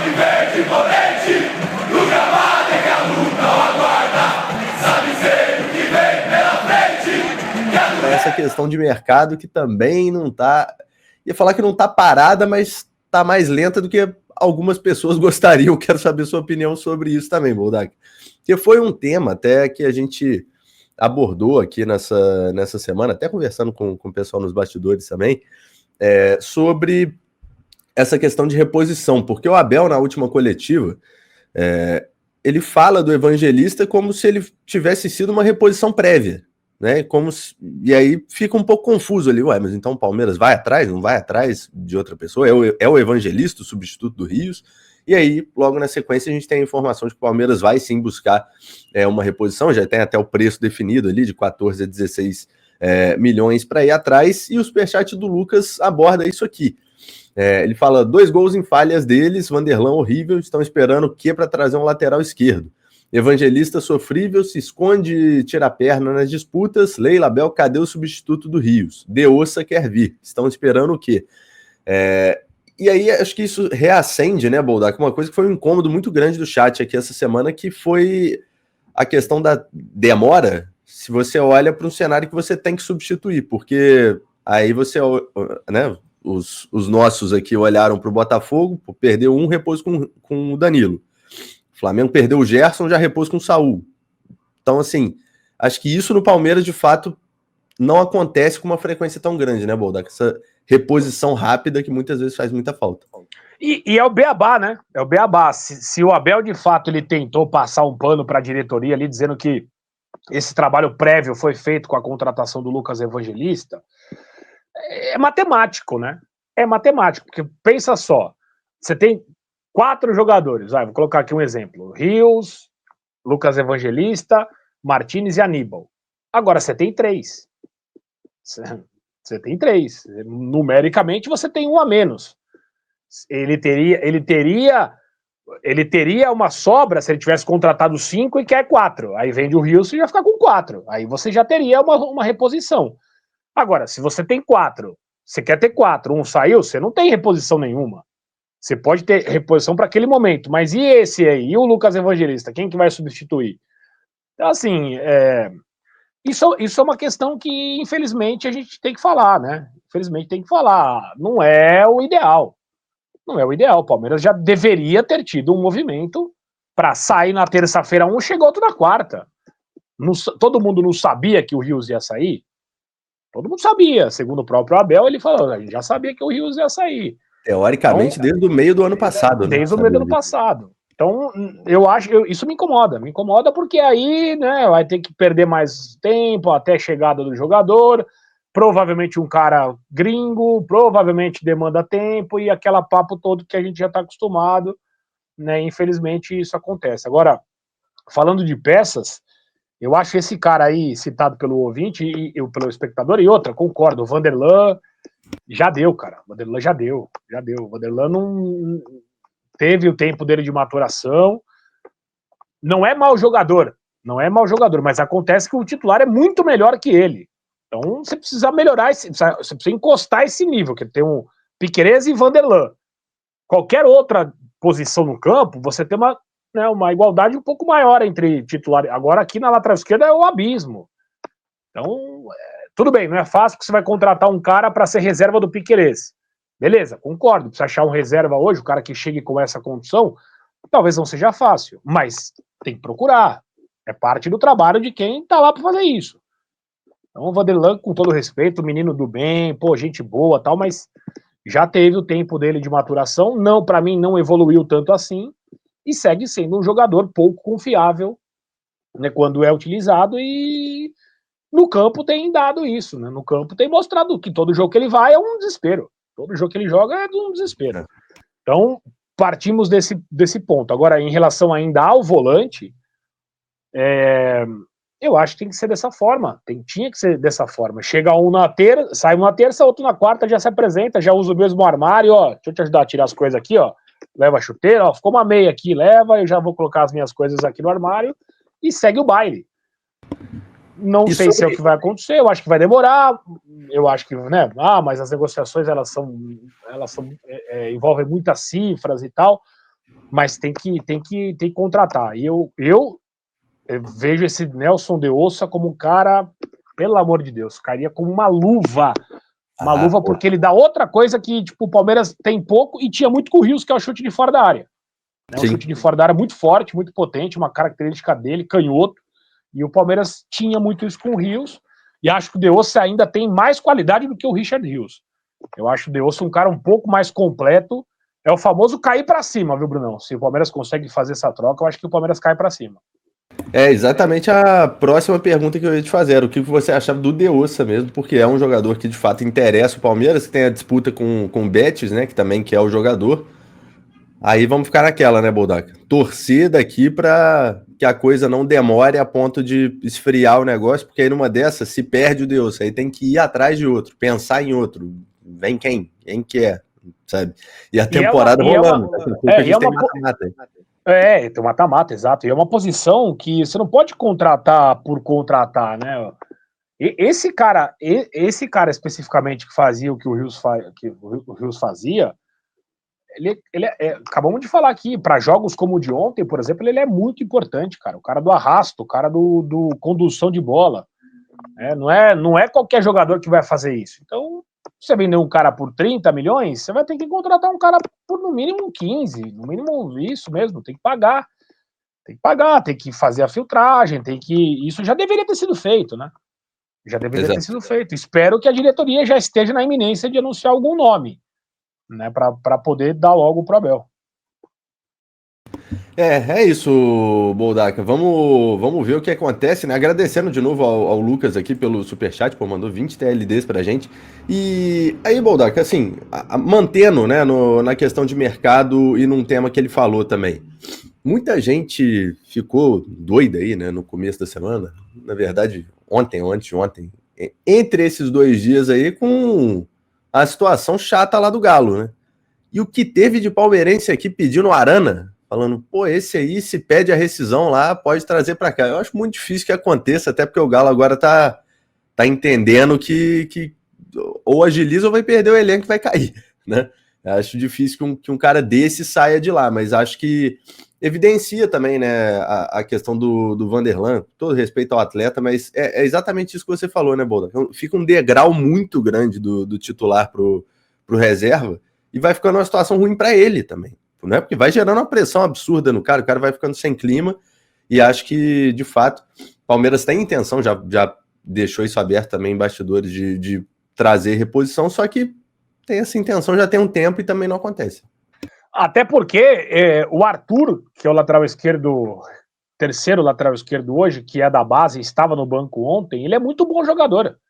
viverde imponente, no gramado é que a luta não aguarda, sabe ser o que vem pela frente. Essa questão de mercado que também não tá, ia falar que não tá parada, mas tá mais lenta do que algumas pessoas gostariam. Quero saber sua opinião sobre isso também, Boldak. Porque foi um tema até que a gente abordou aqui nessa semana, até conversando com o pessoal nos bastidores também, sobre essa questão de reposição, porque o Abel, na última coletiva, ele fala do Evangelista como se ele tivesse sido uma reposição prévia, né? E aí fica um pouco confuso ali, mas então o Palmeiras vai atrás, não vai atrás de outra pessoa? É o Evangelista, o substituto do Rios? E aí, logo na sequência, a gente tem a informação de que o Palmeiras vai sim buscar uma reposição, já tem até o preço definido ali, de 14 a 16 milhões para ir atrás, e o superchat do Lucas aborda isso aqui. Ele fala, 2 gols em falhas deles, Vanderlan horrível, estão esperando o quê para trazer um lateral esquerdo? Evangelista sofrível, se esconde, tira a perna nas disputas. Leila Bel, cadê o substituto do Rios? Deossa quer vir, estão esperando o quê? E aí, acho que isso reacende, né, Boldak, uma coisa que foi um incômodo muito grande do chat aqui essa semana, que foi a questão da demora, se você olha para um cenário que você tem que substituir, porque aí você, né, os nossos aqui olharam para o Botafogo, perdeu um, repôs com o Danilo. O Flamengo perdeu o Gerson, já repôs com o Saul. Então, assim, acho que isso no Palmeiras, de fato, não acontece com uma frequência tão grande, né, Boldak? Essa reposição rápida que muitas vezes faz muita falta. E é o beabá, né? É o beabá. Se o Abel, de fato, ele tentou passar um pano para a diretoria ali, dizendo que esse trabalho prévio foi feito com a contratação do Lucas Evangelista, é matemático, né? É matemático, porque pensa só, você tem 4 jogadores, vou colocar aqui um exemplo, Rios, Lucas Evangelista, Martínez e Aníbal. Agora você tem 3. Você tem 3. Numericamente você tem um a menos. Ele teria uma sobra se ele tivesse contratado 5 e quer 4. Aí vende o Rios e já fica com 4. Aí você já teria uma reposição. Agora, se você tem 4, você quer ter 4, um saiu, você não tem reposição nenhuma. Você pode ter reposição para aquele momento, mas e esse aí? E o Lucas Evangelista? Quem que vai substituir? Então, assim, isso é uma questão que, infelizmente, a gente tem que falar, né? Infelizmente tem que falar. Não é o ideal. Não é o ideal. O Palmeiras já deveria ter tido um movimento para sair na terça-feira um, chegou outro na quarta. Todo mundo não sabia que o Rios ia sair? Todo mundo sabia. Segundo o próprio Abel, ele falou, a gente já sabia que o Rios ia sair. Teoricamente, então, desde o meio do ano passado. Desde o meio do ano passado. Então, eu acho, isso me incomoda porque aí, né, vai ter que perder mais tempo até a chegada do jogador, provavelmente um cara gringo, provavelmente demanda tempo e aquela papo todo que a gente já está acostumado, né, infelizmente isso acontece. Agora, falando de peças, eu acho esse cara aí, citado pelo ouvinte e pelo espectador, e outra, concordo, o Vanderlan já deu, cara, o Vanderlan já deu, o Vanderlan não teve o tempo dele de maturação, não é mau jogador, mas acontece que o titular é muito melhor que ele, então você precisa melhorar, você precisa encostar esse nível, que tem um Piquerez e Vanderlan, qualquer outra posição no campo, você tem uma igualdade um pouco maior entre titulares, agora aqui na lateral esquerda é o abismo, então, tudo bem, não é fácil porque você vai contratar um cara para ser reserva do Piquerez. Beleza, concordo. Precisa achar um reserva hoje, o cara que chegue com essa condição, talvez não seja fácil, mas tem que procurar. É parte do trabalho de quem tá lá para fazer isso. Então, o Vanderlan, com todo respeito, menino do bem, gente boa tal, mas já teve o tempo dele de maturação, não, para mim, não evoluiu tanto assim, e segue sendo um jogador pouco confiável, né, quando é utilizado, e no campo tem dado isso, né? No campo tem mostrado que todo jogo que ele vai é um desespero. Todo jogo que ele joga é um desespero. Então, partimos desse ponto. Agora, em relação ainda ao volante, eu acho que tem que ser dessa forma. Tinha que ser dessa forma. Chega um na terça, sai um na terça, outro na quarta, já se apresenta, já usa o mesmo armário, ó. Deixa eu te ajudar a tirar as coisas aqui, ó. Leva a chuteira, ó. Ficou uma meia aqui, leva, eu já vou colocar as minhas coisas aqui no armário e segue o baile. Não sei se é o que vai acontecer, eu acho que vai demorar, eu acho que, né, mas as negociações, elas envolvem muitas cifras e tal, mas tem que contratar. E eu vejo esse Nelson de Ossa como um cara, pelo amor de Deus, ficaria como uma luva. Uma luva, porque ele dá outra coisa que, tipo, o Palmeiras tem pouco e tinha muito com o Rios, que é o chute de fora da área. É um chute de fora da área muito forte, muito potente, uma característica dele, canhoto. E o Palmeiras tinha muito isso com o Rios. E acho que o De Ossa ainda tem mais qualidade do que o Richard Rios. Eu acho o De Ossa um cara um pouco mais completo. É o famoso cair para cima, viu, Brunão? Se o Palmeiras consegue fazer essa troca, eu acho que o Palmeiras cai para cima. É exatamente a próxima pergunta que eu ia te fazer. O que você achava do De Ossa mesmo, porque é um jogador que de fato interessa o Palmeiras, que tem a disputa com o Betis, né, que também quer o jogador. Aí vamos ficar naquela, né, Boldaca? Torcer daqui para que a coisa não demore a ponto de esfriar o negócio, porque aí numa dessas se perde o De Ossa, aí tem que ir atrás de outro, pensar em outro. Vem quem? Quem quer, sabe? E a temporada rolando. A gente tem mata-mata. Tem o mata-mata, exato. E é uma posição que você não pode contratar por contratar, né? Esse cara especificamente que fazia o que o Rios fazia, acabamos de falar aqui, para jogos como o de ontem, por exemplo, ele é muito importante, cara. O cara do arrasto, o cara do condução de bola. Não é qualquer jogador que vai fazer isso. Então, você vender um cara por 30 milhões, você vai ter que contratar um cara por no mínimo 15, no mínimo isso mesmo, tem que pagar. Tem que fazer a filtragem, isso já deveria ter sido feito, né? Já deveria ter sido feito. Espero que a diretoria já esteja na iminência de anunciar algum nome, né, para poder dar logo o pro Abel. É isso, Boldaca. Vamos ver o que acontece, né? Agradecendo de novo ao Lucas aqui pelo superchat, pô, mandou 20 TLDs pra gente. E aí, Boldaca, assim, mantendo, né, na questão de mercado e num tema que ele falou também. Muita gente ficou doida aí, né, no começo da semana, na verdade, ontem, entre esses 2 dias aí, com a situação chata lá do Galo, né? E o que teve de palmeirense aqui pedindo Arana, falando, pô, esse aí se pede a rescisão lá, pode trazer para cá. Eu acho muito difícil que aconteça, até porque o Galo agora tá entendendo que ou agiliza ou vai perder o elenco e vai cair, né? Eu acho difícil que um cara desse saia de lá, mas acho que evidencia também, né, a questão do Vanderlan, todo respeito ao atleta, mas é exatamente isso que você falou, né, Bolda? Fica um degrau muito grande do titular pro reserva e vai ficando uma situação ruim para ele também, né? Porque vai gerando uma pressão absurda no cara, o cara vai ficando sem clima e acho que, de fato, o Palmeiras tem intenção, já deixou isso aberto também em bastidores de trazer reposição, só que tem essa intenção já tem um tempo e também não acontece. Até porque o Arthur, que é o lateral esquerdo, terceiro lateral esquerdo hoje, que é da base, estava no banco ontem, ele é muito bom jogador.